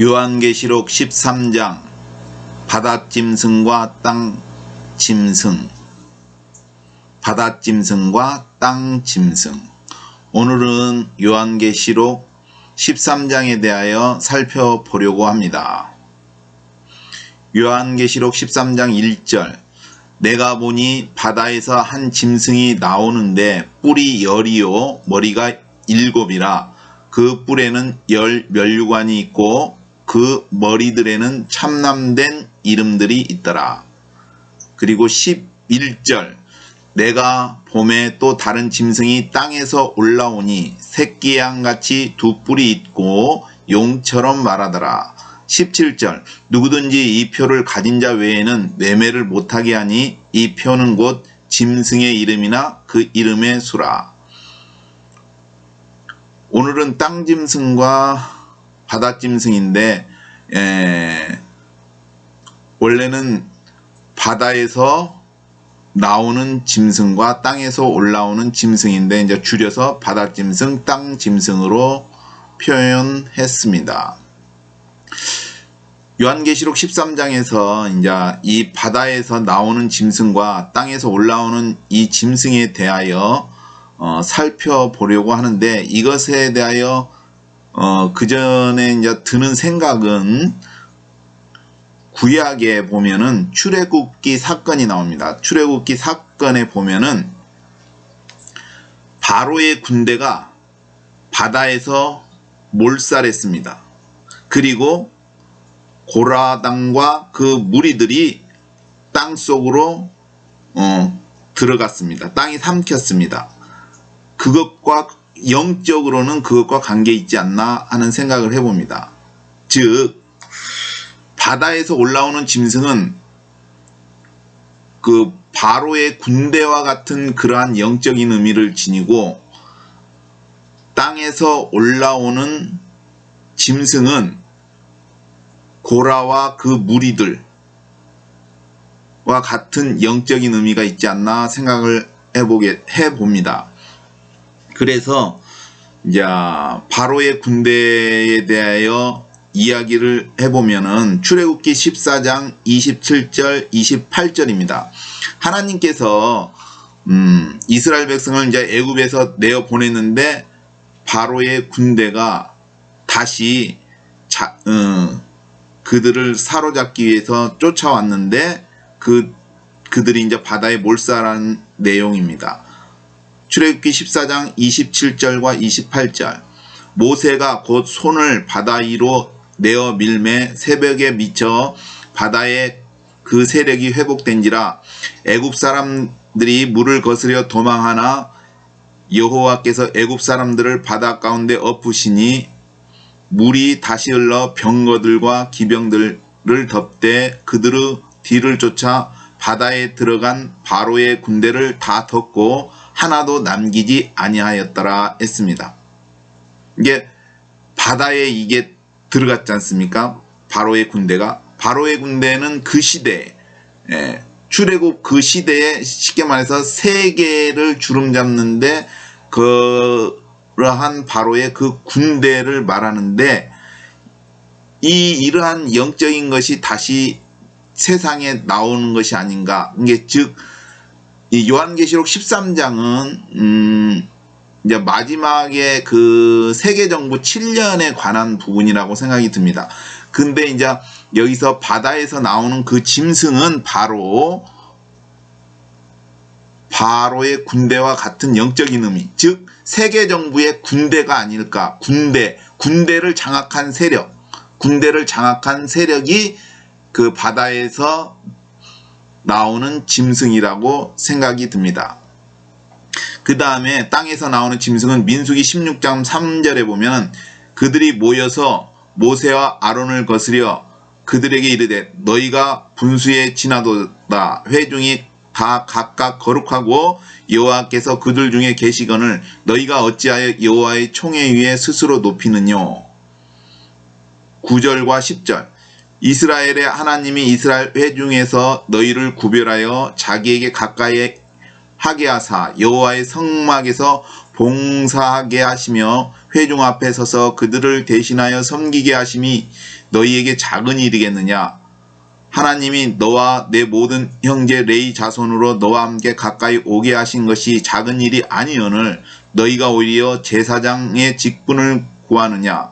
요한계시록 13장 바닷짐승과 땅짐승. 바닷짐승과 땅짐승. 오늘은 요한계시록 13장에 대하여 살펴보려고 합니다. 요한계시록 13장 1절. 내가 보니 바다에서 한 짐승이 나오는데 뿔이 10이요 머리가 7이라. 그 뿔에는 10 면류관이 있고 그 머리들에는 참남된 이름들이 있더라. 그리고 11절. 내가 봄에 또 다른 짐승이 땅에서 올라오니 새끼 양같이 두 뿔이 있고 용처럼 말하더라. 17절. 누구든지 이 표를 가진 자 외에는 매매를 못하게 하니 이 표는 곧 짐승의 이름이나 그 이름의 수라. 오늘은 땅짐승과 바닷짐승인데 원래는 바다에서 나오는 짐승과 땅에서 올라오는 짐승인데 이제 줄여서 바닷짐승, 땅짐승으로 표현했습니다. 요한계시록 13장에서 이제 이 바다에서 나오는 짐승과 땅에서 올라오는 이 짐승에 대하여 살펴보려고 하는데, 이것에 대하여 그 전에 이제 드는 생각은 구약에 보면은 출애굽기 사건이 나옵니다. 출애굽기 사건에 보면은 바로의 군대가 바다에서 몰살했습니다. 그리고 고라당과 그 무리들이 땅 속으로 들어갔습니다. 땅이 삼켰습니다. 그것과 영적으로는 그것과 관계 있지 않나 하는 생각을 해봅니다. 즉 바다에서 올라오는 짐승은 그 바로의 군대와 같은 그러한 영적인 의미를 지니고, 땅에서 올라오는 짐승은 고라와 그 무리들과 같은 영적인 의미가 있지 않나 생각을 해봅니다. 그래서 이제 바로의 군대에 대하여 이야기를 해보면은 출애굽기 14장 27절 28절입니다. 하나님께서 이스라엘 백성을 이제 애굽에서 내어 보냈는데 바로의 군대가 다시 그들을 사로잡기 위해서 쫓아왔는데 그들이 이제 바다에 몰살한 내용입니다. 출애굽기 14장 27절과 28절. 모세가 곧 손을 바다 위로 내어 밀매 새벽에 미쳐 바다에 그 세력이 회복된지라. 애굽 사람들이 물을 거스려 도망하나 여호와께서 애굽 사람들을 바다 가운데 엎으시니 물이 다시 흘러 병거들과 기병들을 덮되 그들의 뒤를 쫓아 바다에 들어간 바로의 군대를 다 덮고 하나도 남기지 아니하였더라 했습니다. 이게 바다에 이게 들어갔지 않습니까? 바로의 군대가. 바로의 군대는 그 시대에 출애굽 그 시대에 쉽게 말해서 세계를 주름잡는데 그러한 바로의 그 군대를 말하는데, 이러한 영적인 것이 다시 세상에 나오는 것이 아닌가. 이게 즉 이 요한계시록 13장은 이제 마지막에 그 세계정부 7년에 관한 부분이라고 생각이 듭니다. 근데 이제 여기서 바다에서 나오는 그 짐승은 바로의 군대와 같은 영적인 의미, 즉 세계정부의 군대가 아닐까. 군대를 장악한 세력이 그 바다에서 나오는 짐승이라고 생각이 듭니다. 그 다음에 땅에서 나오는 짐승은 민수기 16장 3절에 보면 그들이 모여서 모세와 아론을 거스려 그들에게 이르되 너희가 분수에 지나도다. 회중이 다 각각 거룩하고 여호와께서 그들 중에 계시거늘 너희가 어찌하여 여호와의 총회 위에 스스로 높이느뇨. 9절과 10절. 이스라엘의 하나님이 이스라엘 회중에서 너희를 구별하여 자기에게 가까이 하게 하사 여호와의 성막에서 봉사하게 하시며 회중 앞에 서서 그들을 대신하여 섬기게 하심이 너희에게 작은 일이겠느냐? 하나님이 너와 내 모든 형제 레위 자손으로 너와 함께 가까이 오게 하신 것이 작은 일이 아니오늘 너희가 오히려 제사장의 직분을 구하느냐?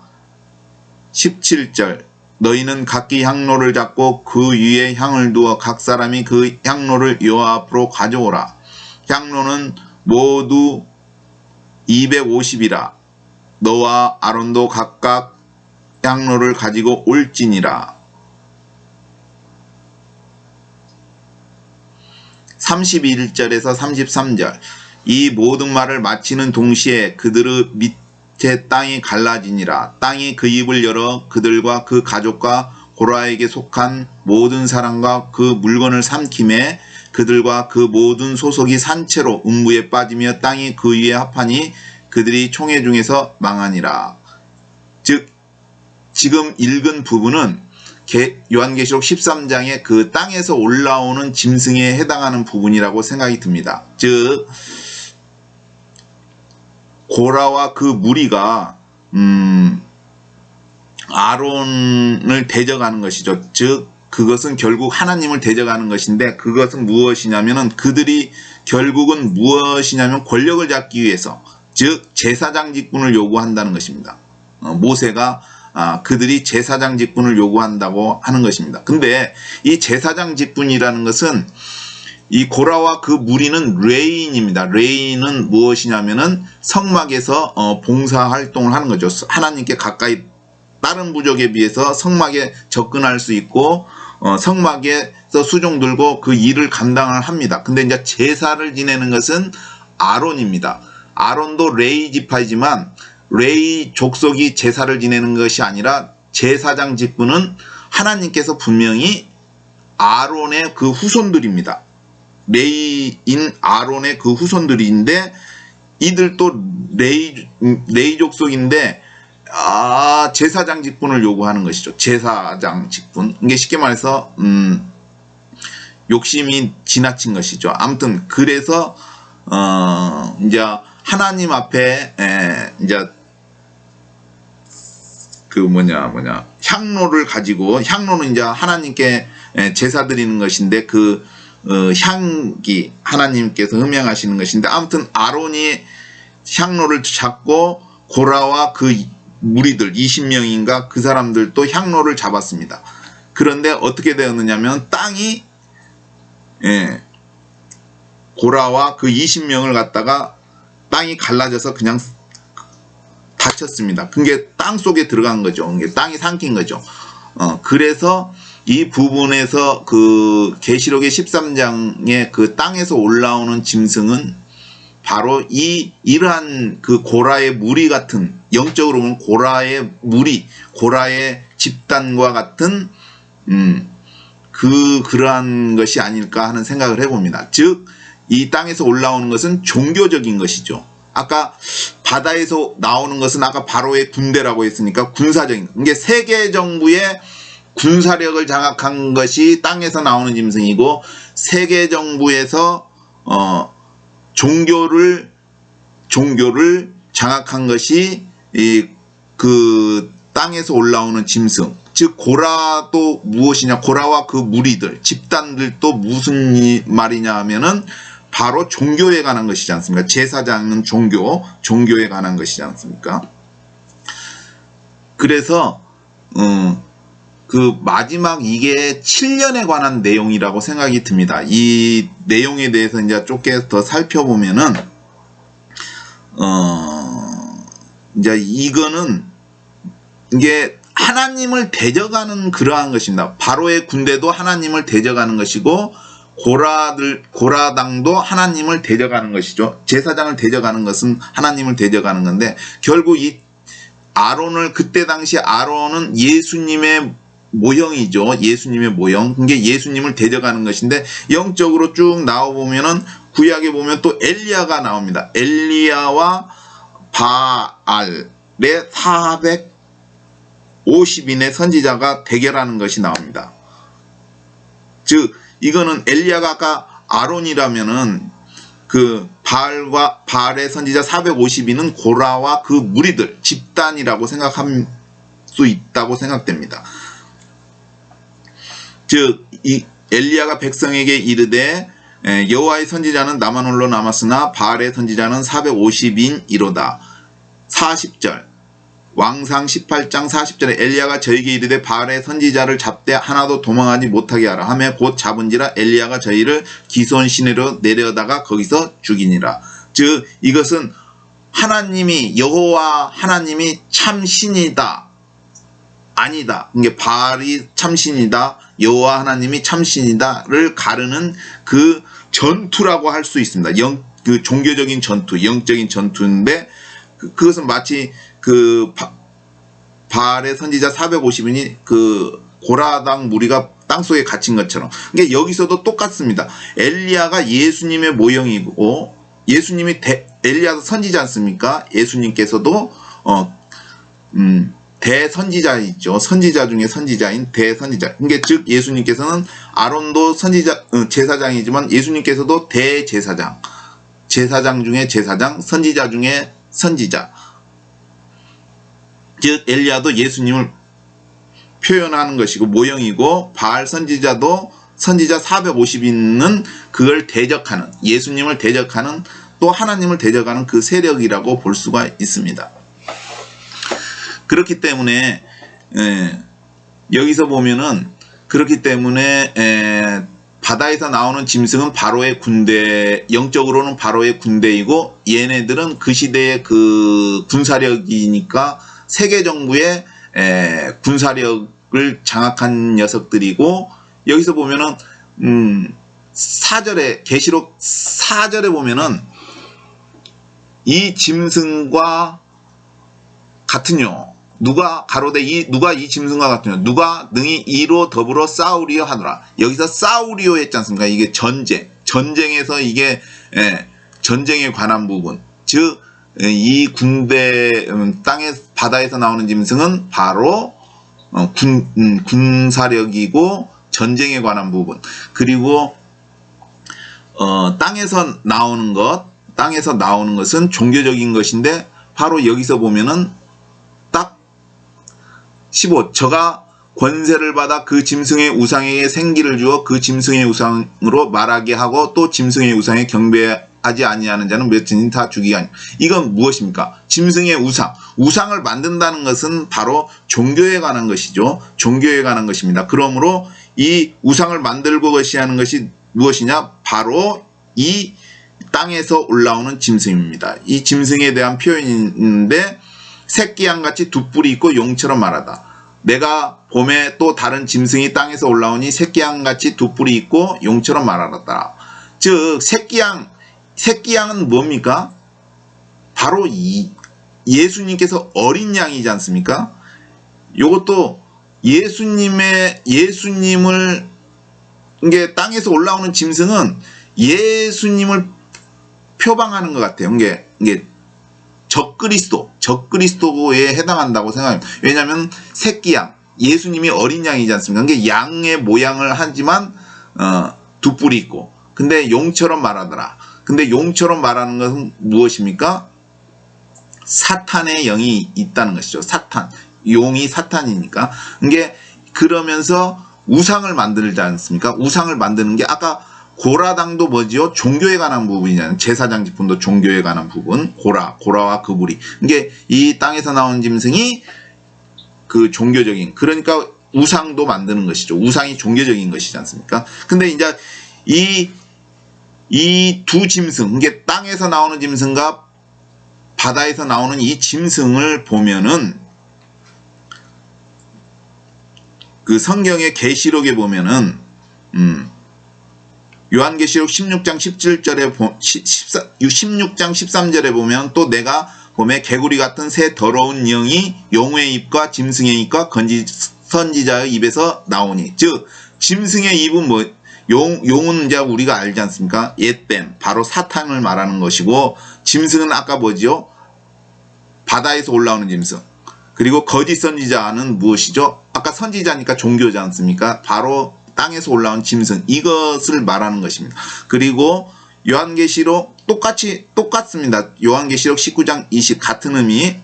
17절 너희는 각기 향로를 잡고 그 위에 향을 두어 각 사람이 그 향로를 여호와 앞으로 가져오라. 향로는 모두 250이라. 너와 아론도 각각 향로를 가지고 올지니라. 31절에서 33절 이 모든 말을 마치는 동시에 그들의 밑에 땅이 갈라지니라. 땅이 그 입을 열어 그들과 그 가족과 고라에게 속한 모든 사람과 그 물건을 삼키매 그들과 그 모든 소속이 산채로 음부에 빠지며 땅이 그 위에 합하니 그들이 총회 중에서 망하니라. 즉 지금 읽은 부분은 요한계시록 13장의 그 땅에서 올라오는 짐승에 해당하는 부분이라고 생각이 듭니다. 즉 고라와 그 무리가 아론을 대적하는 것이죠. 즉 그것은 결국 하나님을 대적하는 것인데 그것은 무엇이냐면은 그들이 결국은 무엇이냐면 권력을 잡기 위해서 즉 제사장 직분을 요구한다는 것입니다. 모세가 그들이 제사장 직분을 요구한다고 하는 것입니다. 근데 이 제사장 직분이라는 것은 이 고라와 그 무리는 레인입니다. 레인은 무엇이냐면은 성막에서 봉사활동을 하는 거죠. 하나님께 가까이 다른 부족에 비해서 성막에 접근할 수 있고 성막에서 수종 들고 그 일을 감당을 합니다. 근데 이제 제사를 지내는 것은 아론입니다. 아론도 레이 지파이지만 레이 족속이 제사를 지내는 것이 아니라 제사장 직분은 하나님께서 분명히 아론의 그 후손들입니다. 레이인 아론의 그 후손들인데 이들도 레이 족속인데 제사장 직분을 요구하는 것이죠. 제사장 직분. 이게 쉽게 말해서 욕심이 지나친 것이죠. 아무튼 그래서 이제 하나님 앞에 이제 그 향로를 가지고 향로는 이제 하나님께 제사 드리는 것인데 그 향기 하나님께서 흠양하시는 것인데 아무튼 아론이 향로를 잡고 고라와 그 무리들 20명인가 그 사람들도 향로를 잡았습니다. 그런데 어떻게 되었느냐면 땅이 고라와 그 20명을 갖다가 땅이 갈라져서 그냥 다쳤습니다. 그게 땅 속에 들어간 거죠. 그게 땅이 삼킨 거죠. 그래서 이 부분에서 그 계시록의 13장의 그 땅에서 올라오는 짐승은 바로 이러한 그 고라의 무리 같은 영적으로 보면 고라의 무리, 고라의 집단과 같은 그러한 것이 아닐까 하는 생각을 해봅니다. 즉 이 땅에서 올라오는 것은 종교적인 것이죠. 아까 바다에서 나오는 것은 아까 바로의 군대라고 했으니까 군사적인 이게 세계 정부의 군사력을 장악한 것이 땅에서 나오는 짐승이고 세계 정부에서 종교를 장악한 것이 그 땅에서 올라오는 짐승. 즉 고라도 무엇이냐? 고라와 그 무리들, 집단들도 무슨 말이냐 하면은 바로 종교에 관한 것이지 않습니까? 제사장은 종교에 관한 것이지 않습니까? 그래서 그 마지막 이게 7년에 관한 내용이라고 생각이 듭니다. 이 내용에 대해서 이제 조금 더 살펴보면은 이제 이거는 이게 하나님을 대적하는 그러한 것입니다. 바로의 군대도 하나님을 대적하는 것이고 고라당도 하나님을 대적하는 것이죠. 제사장을 대적하는 것은 하나님을 대적하는 건데 결국 이 아론을 그때 당시 아론은 예수님의 모형이죠. 예수님의 모형. 그게 예수님을 대적하는 것인데 영적으로 쭉 나와보면은 구약에 보면 또 엘리야가 나옵니다. 엘리야와 바알의 450인의 선지자가 대결하는 것이 나옵니다. 즉 이거는 엘리야가 아까 아론이라면은 그 바알의 선지자 450인은 고라와 그 무리들 집단이라고 생각할 수 있다고 생각됩니다. 즉 이 엘리야가 백성에게 이르되 여호와의 선지자는 나만 홀로 남았으나 바알의 선지자는 450인이로다. 40절 왕상 18장 40절에 엘리야가 저에게 이르되 바알의 선지자를 잡되 하나도 도망하지 못하게 하라 하며 곧 잡은지라 엘리야가 저희를 기손 시내로 내려다가 거기서 죽이니라. 즉 이것은 하나님이 여호와 하나님이 참신이다 아니다, 이게 바알이 참신이다 여호와 하나님이 참신이다를 가르는 그 전투라고 할 수 있습니다. 그 종교적인 전투, 영적인 전투인데 그것은 마치 그 바알의 선지자 450인이 그 고라당 무리가 땅속에 갇힌 것처럼. 그러니까 여기서도 똑같습니다. 엘리야가 예수님의 모형이고 예수님이 엘리야도 선지자 않습니까? 예수님께서도 대선지자이죠. 선지자 중에 선지자인 대선지자. 그러니까 즉 예수님께서는 아론도 선지자 제사장이지만 예수님께서도 대제사장, 제사장 중에 제사장, 선지자 중에 선지자. 즉 엘리야도 예수님을 표현하는 것이고 모형이고 바알 선지자도 선지자 450인은 그걸 대적하는, 예수님을 대적하는 또 하나님을 대적하는 그 세력이라고 볼 수가 있습니다. 그렇기 때문에 여기서 보면은 그렇기 때문에 바다에서 나오는 짐승은 바로의 군대, 영적으로는 바로의 군대이고 얘네들은 그 시대의 그 군사력이니까 세계 정부의 군사력을 장악한 녀석들이고, 여기서 보면은 4절에 계시록 4절에 보면은 이 짐승과 같으뇨 누가 가로되 누가 이 짐승과 같으뇨 누가 능히 이로 더불어 싸우리요 하노라. 여기서 싸우리요 했지 않습니까? 이게 전쟁에서 이게 전쟁에 관한 부분, 즉 이 군대 땅에 바다에서 나오는 짐승은 바로 군사력이고 전쟁에 관한 부분, 그리고 땅에서 나오는 것은 종교적인 것인데 바로 여기서 보면은 딱 15 저가 권세를 받아 그 짐승의 우상에게 생기를 주어 그 짐승의 우상으로 말하게 하고 또 짐승의 우상에 경배하지 아니하는 자는 몇천인 다 죽이게 하니. 이건 무엇입니까? 짐승의 우상을 만든다는 것은 바로 종교에 관한 것이죠. 종교에 관한 것입니다. 그러므로 이 우상을 만들고 것이하는 것이 무엇이냐? 바로 이 땅에서 올라오는 짐승입니다. 이 짐승에 대한 표현인데 새끼양같이 두 뿔이 있고 용처럼 말하다. 내가 봄에 또 다른 짐승이 땅에서 올라오니 새끼양같이 두 뿔이 있고 용처럼 말하다. 즉 새끼양은 뭡니까? 바로 예수님께서 어린 양이지 않습니까? 이것도 예수님을 이게 땅에서 올라오는 짐승은 예수님을 표방하는 것 같아요. 이게 적그리스도에 해당한다고 생각합니다. 왜냐하면 새끼양, 예수님이 어린 양이지 않습니까? 이게 양의 모양을 하지만 두 뿔이 있고, 근데 용처럼 말하더라. 근데 용처럼 말하는 것은 무엇입니까? 사탄의 영이 있다는 것이죠. 사탄, 용이 사탄이니까. 이게 그러면서 우상을 만들지 않습니까? 우상을 만드는 게 아까 고라당도 뭐지요? 종교에 관한 부분이잖아요. 제사장 직분도 종교에 관한 부분. 고라와 그 무리. 이게 이 땅에서 나온 짐승이 그 종교적인, 그러니까 우상도 만드는 것이죠. 우상이 종교적인 것이지 않습니까? 근데 이제 이 두 짐승, 이게 땅에서 나오는 짐승과 바다에서 나오는 이 짐승을 보면은 그 성경의 계시록에 보면은 요한계시록 16장 17절에 16장 13절에 보면 또 내가 봄에 개구리 같은 새 더러운 영이 용의 입과 짐승의 입과 선지자의 입에서 나오니. 즉 짐승의 입은 용은 이제 우리가 알지 않습니까? 옛뱀, 바로 사탄을 말하는 것이고, 짐승은 아까 뭐죠? 바다에서 올라오는 짐승. 그리고 거짓 선지자는 무엇이죠? 아까 선지자니까 종교지 않습니까? 바로 땅에서 올라온 짐승, 이것을 말하는 것입니다. 그리고 요한계시록 똑같습니다. 요한계시록 19장 20 같은 의미.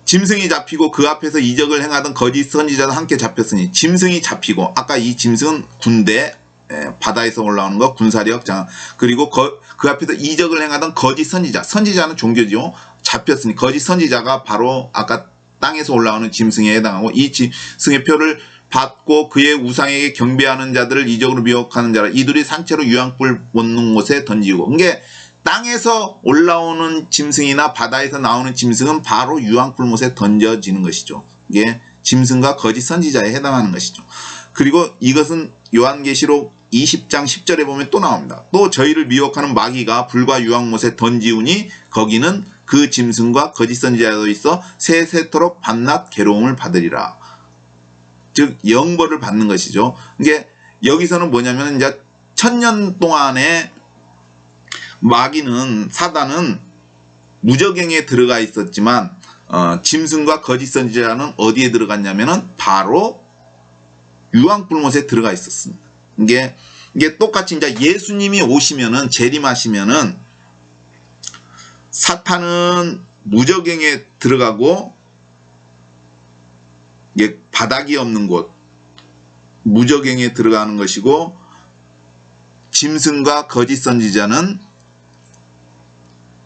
짐승이 잡히고 그 앞에서 이적을 행하던 거짓 선지자도 함께 잡혔으니, 짐승이 잡히고, 아까 이 짐승은 군대, 바다에서 올라오는 거, 군사력, 그리고 그 앞에서 이적을 행하던 거짓 선지자, 선지자는 종교죠. 잡혔으니 거짓 선지자가 바로 아까 땅에서 올라오는 짐승에 해당하고, 이 짐승의 표를 받고 그의 우상에게 경배하는 자들을 이적으로 미혹하는 자라, 이들이 산채로 유황불 묻는 곳에 던지고. 이게 땅에서 올라오는 짐승이나 바다에서 나오는 짐승은 바로 유황불못에 던져지는 것이죠. 이게 짐승과 거짓 선지자에 해당하는 것이죠. 그리고 이것은 요한계시록 20장 10절에 보면 또 나옵니다. 또 저희를 미혹하는 마귀가 불과 유황못에 던지우니 거기는 그 짐승과 거짓 선지자도 있어 세세토록 밤낮 괴로움을 받으리라. 즉 영벌을 받는 것이죠. 이게 여기서는 뭐냐면 이제 1000년 동안에 마귀는, 사단은 무저갱에 들어가 있었지만 짐승과 거짓 선지자는 어디에 들어갔냐면은 바로 유황불못에 들어가 있었습니다. 이게 똑같이 이제 예수님이 오시면은, 재림하시면은 사탄은 무저갱에 들어가고, 이게 바닥이 없는 곳, 무저갱에 들어가는 것이고, 짐승과 거짓 선지자는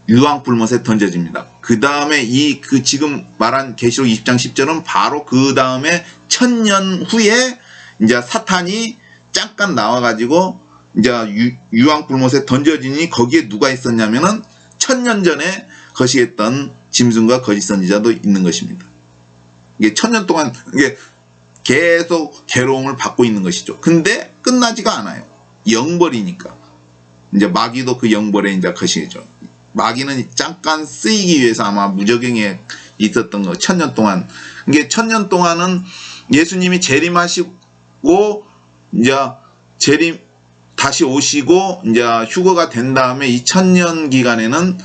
유황불못에 던져집니다. 그 다음에 지금 말한 계시록 20장 10절은 바로 그 다음에 1000년 후에 이제 사탄이 잠깐 나와가지고 이제 유황불못에 던져지니 거기에 누가 있었냐면은 1000년 전에 거시했던 짐승과 거짓 선지자도 있는 것입니다. 이게 1000년 동안 이게 계속 괴로움을 받고 있는 것이죠. 근데 끝나지가 않아요. 영벌이니까. 이제 마귀도 그 영벌에 이제 거시죠. 마귀는 잠깐 쓰이기 위해서 아마 무저갱에 있었던 거, 1000년 동안. 이게 1000년 동안은 예수님이 재림하시고, 이제 다시 오시고, 이제 휴거가 된 다음에 이 1000년 기간에는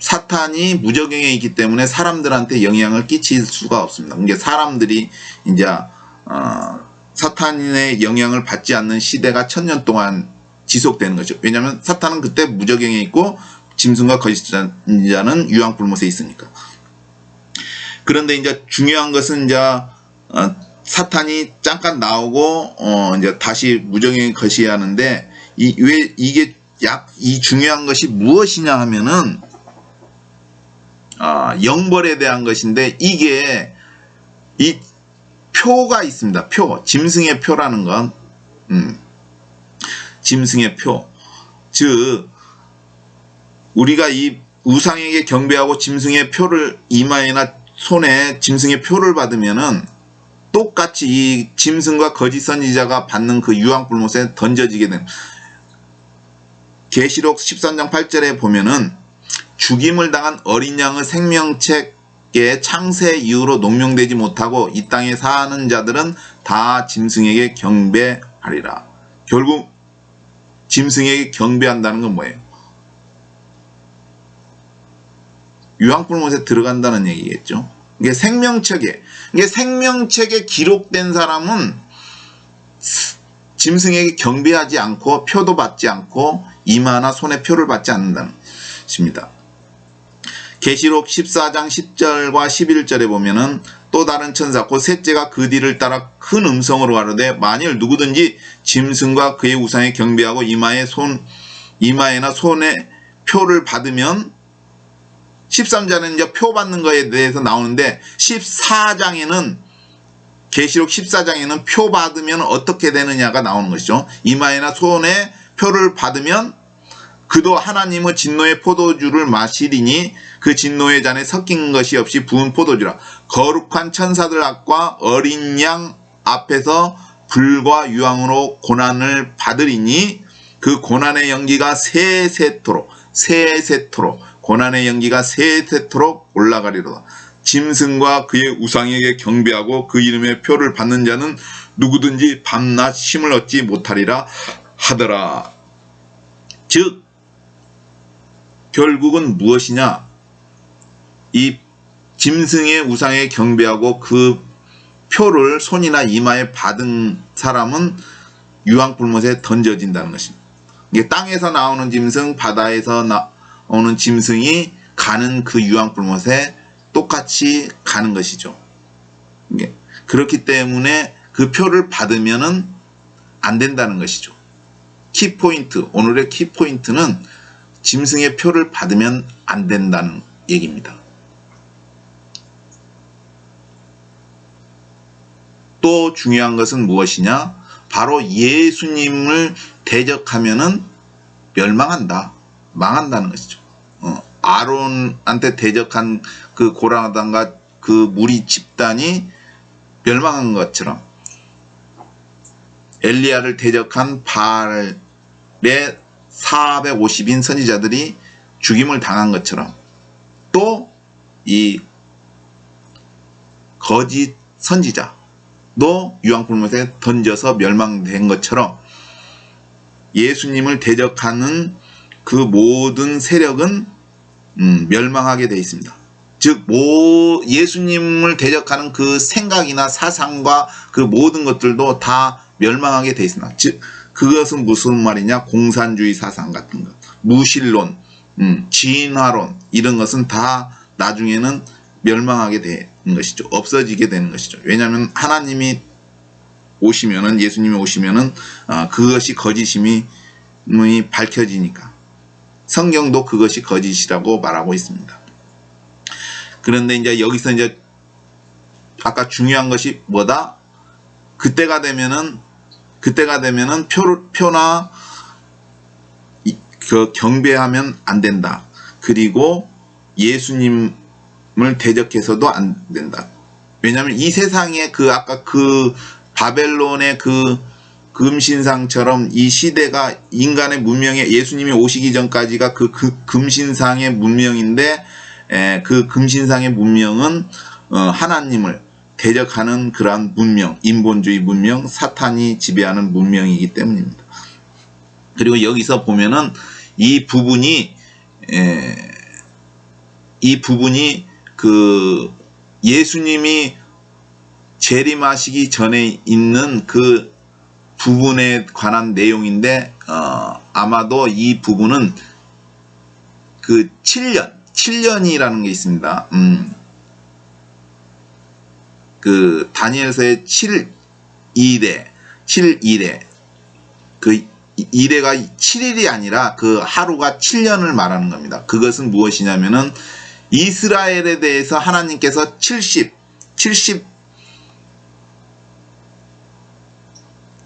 사탄이 무저갱에 있기 때문에 사람들한테 영향을 끼칠 수가 없습니다. 이게 사람들이 이제, 사탄의 영향을 받지 않는 시대가 1000년 동안 지속되는 거죠. 왜냐하면 사탄은 그때 무저갱에 있고 짐승과 거짓 선지자는 유황불못에 있으니까. 그런데 이제 중요한 것은 이제 사탄이 잠깐 나오고 이제 다시 무저갱에 거시해야 하는데, 왜 이 중요한 것이 무엇이냐 하면은 영벌에 대한 것인데, 이게 이 표가 있습니다. 짐승의 표라는 건, 짐승의 표. 즉, 우리가 이 우상에게 경배하고 짐승의 표를 이마에나 손에 짐승의 표를 받으면은 똑같이 이 짐승과 거짓 선지자가 받는 그 유황불못에 던져지게 되는. 계시록 13장 8절에 보면은 죽임을 당한 어린 양의 생명책에 창세 이후로 농명되지 못하고 이 땅에 사는 자들은 다 짐승에게 경배하리라. 결국 짐승에게 경배한다는 건 뭐예요? 유황불못에 들어간다는 얘기겠죠. 이게 생명책에 기록된 사람은 짐승에게 경배하지 않고 표도 받지 않고 이마나 손에 표를 받지 않는다는 것입니다. 계시록 14장 10절과 11절에 보면은 또 다른 천사 곧 셋째가 그 뒤를 따라 큰 음성으로 가로되 만일 누구든지 짐승과 그의 우상에 경배하고 이마에나 손에 표를 받으면, 13장에는 이제 표 받는 거에 대해서 나오는데, 14장에는 계시록 14장에는 표 받으면 어떻게 되느냐가 나오는 것이죠. 이마에나 손에 표를 받으면 그도 하나님의 진노의 포도주를 마시리니 그 진노의 잔에 섞인 것이 없이 부은 포도주라. 거룩한 천사들 앞과 어린 양 앞에서 불과 유황으로 고난을 받으리니 그 고난의 연기가 세세토록 고난의 연기가 세세토록 올라가리로다. 짐승과 그의 우상에게 경배하고 그 이름의 표를 받는 자는 누구든지 밤낮 쉼을 얻지 못하리라 하더라. 즉 결국은 무엇이냐? 이 짐승의 우상에 경배하고 그 표를 손이나 이마에 받은 사람은 유황불못에 던져진다는 것입니다. 이게 땅에서 나오는 짐승, 바다에서 나오는 짐승이 가는 그 유황불못에 똑같이 가는 것이죠. 그렇기 때문에 그 표를 받으면은 안 된다는 것이죠. 키포인트, 오늘의 키포인트는 짐승의 표를 받으면 안 된다는 얘기입니다. 또 중요한 것은 무엇이냐? 바로 예수님을 대적하면은 멸망한다. 망한다는 것이죠. 아론한테 대적한 그 고라단과 그 무리 집단이 멸망한 것처럼 엘리야를 대적한 바알의 450인 선지자들이 죽임을 당한 것처럼 또 이 거짓 선지자도 유황불못에 던져서 멸망된 것처럼 예수님을 대적하는 그 모든 세력은 멸망하게 되어 있습니다. 즉 예수님을 대적하는 그 생각이나 사상과 그 모든 것들도 다 멸망하게 되어 있습니다. 즉 그것은 무슨 말이냐? 공산주의 사상 같은 것, 무신론, 진화론 이런 것은 다 나중에는 멸망하게 되는 것이죠. 없어지게 되는 것이죠. 왜냐하면 하나님이 오시면은, 예수님이 오시면은 그것이 거짓임이 밝혀지니까. 성경도 그것이 거짓이라고 말하고 있습니다. 그런데 이제 여기서 이제 아까 중요한 것이 뭐다? 그때가 되면은 표나 경배하면 안 된다. 그리고 예수님을 대적해서도 안 된다. 왜냐하면 이 세상에 아까 그 바벨론의 그 금신상처럼 이 시대가 인간의 문명에 예수님이 오시기 전까지가 그 금신상의 문명인데, 그 금신상의 문명은 하나님을 대적하는 그러한 문명, 인본주의 문명, 사탄이 지배하는 문명이기 때문입니다. 그리고 여기서 보면은 이 부분이 그 예수님이 재림하시기 전에 있는 그 부분에 관한 내용인데, 아마도 이 부분은 그 7년이라는 게 있습니다. 그 다니엘서의 7일에 그 1회가 7일이 아니라 그 하루가 7년을 말하는 겁니다. 그것은 무엇이냐면은 이스라엘에 대해서 하나님께서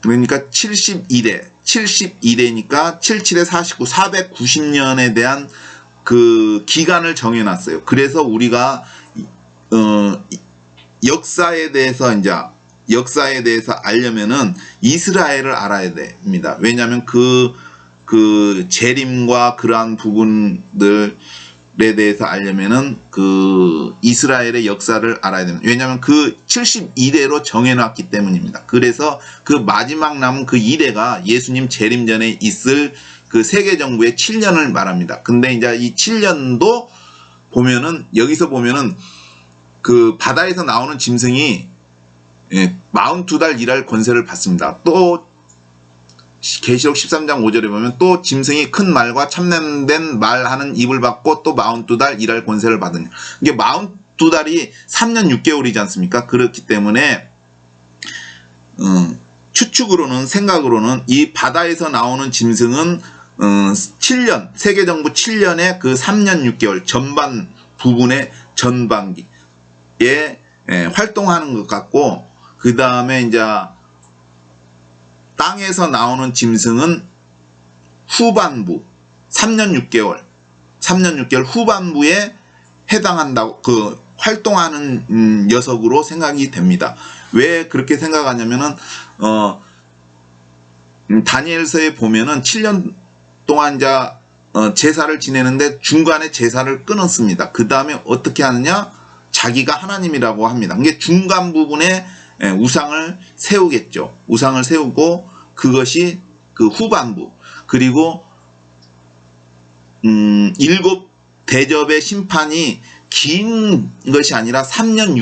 그러니까 71회니까 77에 49, 490년에 대한 그 기간을 정해놨어요. 그래서 우리가 역사에 대해서 알려면은 이스라엘을 알아야 됩니다. 왜냐하면 그 재림과 그러한 부분들에 대해서 알려면은 그 이스라엘의 역사를 알아야 됩니다. 왜냐하면 그 71회로 정해놨기 때문입니다. 그래서 그 마지막 남은 그 1회가 예수님 재림 전에 있을 그 세계정부의 7년을 말합니다. 근데 이제 이 7년도 보면은, 여기서 보면은 그 바다에서 나오는 짐승이 42달 일할 권세를 받습니다. 또 계시록 13장 5절에 보면 또 짐승이 큰 말과 참냄된 말하는 입을 받고 또 42달 일할 권세를 받으니, 이게 42달이 3년 6개월이지 않습니까? 그렇기 때문에 추측으로는, 생각으로는 이 바다에서 나오는 짐승은 7년, 세계정부 7년의 그 3년 6개월 전반 부분의 전반기에 활동하는 것 같고, 그 다음에 이제 땅에서 나오는 짐승은 후반부 3년 6개월 후반부에 해당한다고, 그 활동하는 녀석으로 생각이 됩니다. 왜 그렇게 생각하냐면은 다니엘서에 보면은 7년 동안 이제 제사를 지내는데 중간에 제사를 끊었습니다. 그 다음에 어떻게 하느냐? 자기가 하나님이라고 합니다. 이게 중간 부분에 우상을 세우겠죠. 우상을 세우고, 그것이 그 후반부. 그리고 7 대접의 심판이 긴 것이 아니라 3년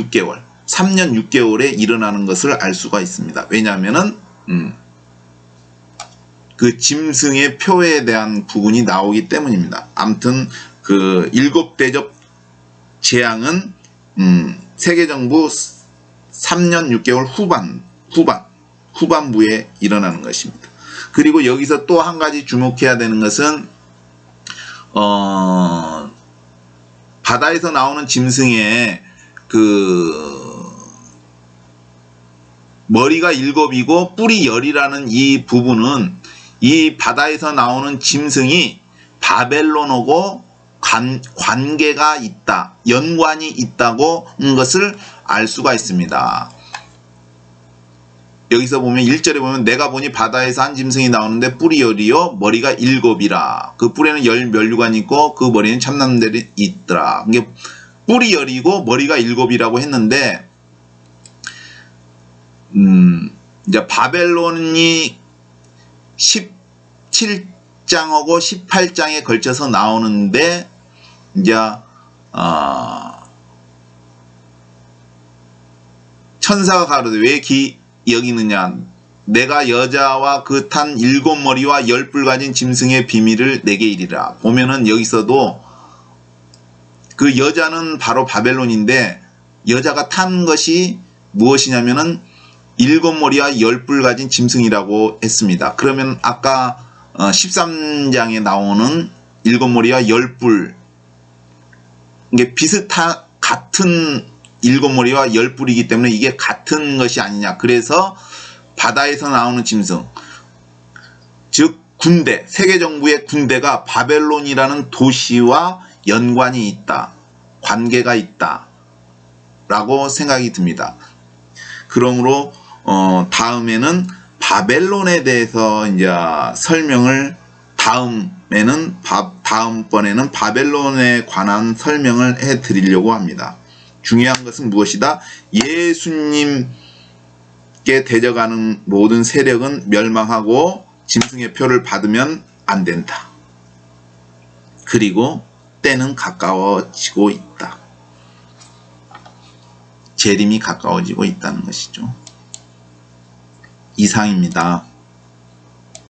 6개월에 일어나는 것을 알 수가 있습니다. 왜냐하면은 그 짐승의 표에 대한 부분이 나오기 때문입니다. 아무튼 그 7대접 재앙은 세계정부 3년 6개월 후반부에 일어나는 것입니다. 그리고 여기서 또 한 가지 주목해야 되는 것은 바다에서 나오는 짐승의 그 머리가 7이고 뿔이 10이라는 이 부분은 이 바다에서 나오는 짐승이 바벨론하고 관계가 있다, 연관이 있다고 하는 것을 알 수가 있습니다. 여기서 보면 1절에 보면 내가 보니 바다에서 한 짐승이 나오는데 뿔이 10이요 머리가 7이라. 그 뿔에는 10 면류관이 있고 그 머리는 참나무들이 있더라. 이게 뿔이 10이고 머리가 7이라고 했는데 이제 바벨론이 17장하고 18장에 걸쳐서 나오는데 이제 천사가 가로되 왜 여기느냐 내가 여자와 그 탄 7머리와 10뿔 가진 짐승의 비밀을 내게 이리라. 보면은 여기서도 그 여자는 바로 바벨론인데 여자가 탄 것이 무엇이냐면은 7머리와 10뿔 가진 짐승이라고 했습니다. 그러면 아까 13장에 나오는 7머리와 10뿔 이게 같은 7머리와 10뿔이기 때문에 이게 같은 것이 아니냐. 그래서 바다에서 나오는 짐승, 즉 군대, 세계정부의 군대가 바벨론이라는 도시와 연관이 있다, 관계가 있다 라고 생각이 듭니다. 그러므로 다음에는 바벨론에 대해서 이제 설명을 다음번에는 바벨론에 관한 설명을 해 드리려고 합니다. 중요한 것은 무엇이다? 예수님께 대적하는 모든 세력은 멸망하고 짐승의 표를 받으면 안 된다. 그리고 때는 가까워지고 있다. 재림이 가까워지고 있다는 것이죠. 이상입니다.